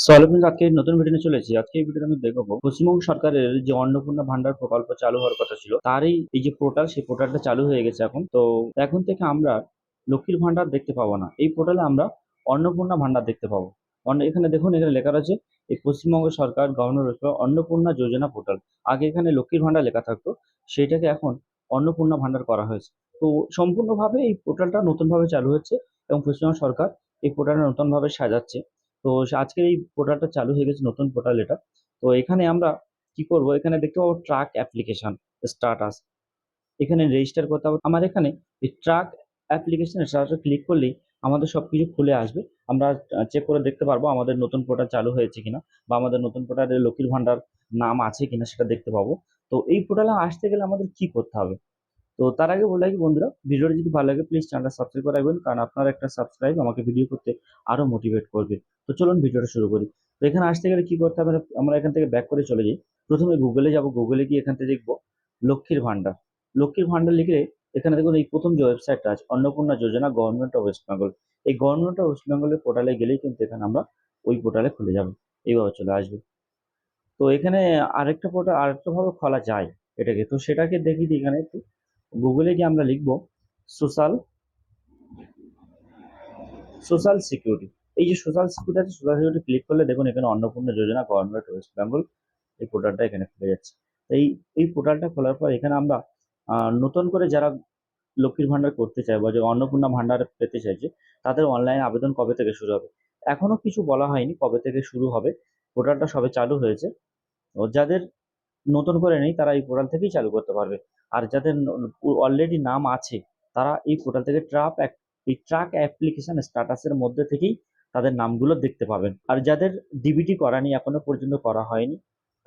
So কিন্তু আজকে নতুন ভিডিও নিয়ে চলেছি। আজকে এই ভিডিওতে আমি দেখাবো পশ্চিমবঙ্গ সরকারের যে অন্নপূর্ণা ভান্ডার প্রকল্প চালু হওয়ার কথা ছিল, তারই এই যে পোর্টাল, সেই পোর্টালটা চালু হয়ে গেছে এখন। তো এখন থেকে আমরা লক্ষ্মীর ভান্ডার দেখতে পাবো না, এই পোর্টালে আমরা অন্নপূর্ণা ভান্ডার দেখতে পাবো। এখানে দেখুন, এখানে লেখা রয়েছে এই পশ্চিমবঙ্গ সরকার গভর্নর অন্নপূর্ণা যোজনা পোর্টাল। আগে এখানে লক্ষ্মীর ভান্ডার লেখা থাকতো, সেটাকে এখন অন্নপূর্ণা ভান্ডার করা হয়েছে। তো সম্পূর্ণভাবে এই পোর্টালটা নতুনভাবে চালু হচ্ছে এবং পশ্চিমবঙ্গ সরকার এই পোর্টালটা নতুনভাবে সাজাচ্ছে। তো আজকের এই পোর্টালটা চালু হয়ে গেছে, নতুন পোর্টাল এটা। তো এখানে আমরা কি করব, এখানে দেখতে পাবো ট্রাক অ্যাপ্লিকেশন স্ট্যাটাস। এখানে রেজিস্টার করতে হবে। আমার এখানে এই ট্রাক অ্যাপ্লিকেশন স্ট্যাটাসে ক্লিক করলেই আমাদের সবকিছু খুলে আসবে। আমরা চেক করে দেখতে পারবো আমাদের নতুন পোর্টাল চালু হয়েছে কিনা, বা আমাদের নতুন পোর্টালে লক্ষ্মীর ভান্ডার নাম আছে কিনা সেটা দেখতে পাবো। তো এই পোর্টালে আসতে গেলে আমাদের কি করতে হবে? তো তার আগে বলে রাখি বন্ধুরা, ভিডিওটা যদি ভালো লাগে প্লিজ চ্যানেলটা সাবস্ক্রাইব করে রাখবেন, কারণ আপনার একটা সাবস্ক্রাইব আমাকে ভিডিও করতে আরো মোটিভেট করবে। তো চলুন ভিডিওটা শুরু করি। তো এখানে আসতে গেলে কি করতে হবে, আমরা এখান থেকে ব্যাক করে চলে যাই। প্রথমে গুগলে যাব, গুগলে গিয়ে এখান থেকে দেখবো লক্ষ্মীর ভান্ডার। লক্ষ্মীর ভান্ডার লিখলে এখানে দেখুন এই প্রথম যে ওয়েবসাইটটা আছে, অন্নপূর্ণা যোজনা গভর্নমেন্ট অফ ওয়েস্ট বেঙ্গল। এই গভর্নমেন্ট অফ ওয়েস্ট বেঙ্গলের পোর্টালে গেলেই কিন্তু এখানে আমরা ওই পোর্টালে খুলে যাবে, এইভাবে চলে আসবে। তো এখানে আরেকটা পোর্টাল আরেকটা ভাবে খোলা যায় এটাকে, তো সেটাকে দেখি দিই। এখানে একটু গুগলে গিয়ে আমরা লিখবো সোশ্যাল সোশ্যাল সিকিউরিটি। এই যে সোশ্যাল সিকিউরিটি আছে, সোশ্যাল সিকিউরিটি ক্লিক করলে দেখুন এখানে অন্নপূর্ণা যোজনা গভর্নমেন্ট ওয়েস্ট বেঙ্গল এই পোর্টালটা এখানে খুলে যাচ্ছে। এই এই পোর্টালটা খোলার পর এখানে আমরা নতুন করে যারা লক্ষ্মীর ভান্ডার করতে চায় বা যে অন্নপূর্ণা ভান্ডার পেতে চাইছে, তাদের অনলাইন আবেদন কবে থেকে শুরু হবে এখনো কিছু বলা হয়নি, কবে থেকে শুরু হবে। পোর্টালটা সবে চালু হয়েছে। ও যাদের নতুন করে নেই তারা এই পোর্টাল থেকেই চালু করতে পারবে। আর যাদের অলরেডি নাম আছে, তারা এই পোর্টাল থেকে এই ট্রাক অ্যাপ্লিকেশন স্ট্যাটাসের মধ্যে থেকেই তাদের নামগুলো দেখতে পাবেন। আর যাদের ডিবিটি করানি, এখনো পর্যন্ত করা হয়নি,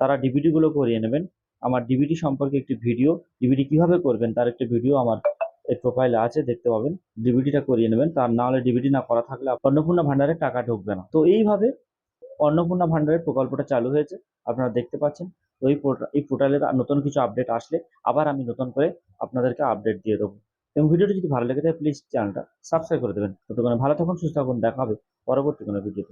তারা ডিবিটি গুলো করিয়ে নেবেন। আমার ডিবিটি সম্পর্কে একটি ভিডিও, ডিবিটি কিভাবে করবেন তার একটি ভিডিও আমার এই প্রোফাইলে আছে, দেখতে পাবেন। ডিবিটিটা করিয়ে নেবেন, তার না হলে ডিবিটি না করা থাকলে অন্নপূর্ণা ভান্ডারে টাকা ঢুকবে না। তো এইভাবে অন্নপূর্ণা ভান্ডারের প্রকল্পটা চালু হয়েছে, আপনারা দেখতে পাচ্ছেন। তো এই পোর্টালের নতুন কিছু আপডেট আসলে আবার আমি নতুন করে আপনাদেরকে আপডেট দিয়ে দেবো। এবং ভিডিওটি যদি ভালো লেগে থাকে প্লিজ চ্যানেলটা সাবস্ক্রাইব করে দেবেন। ততক্ষণে ভালো থাকুন, সুস্থ থাকুন, দেখা হবে পরবর্তী কোনো ভিডিওতে।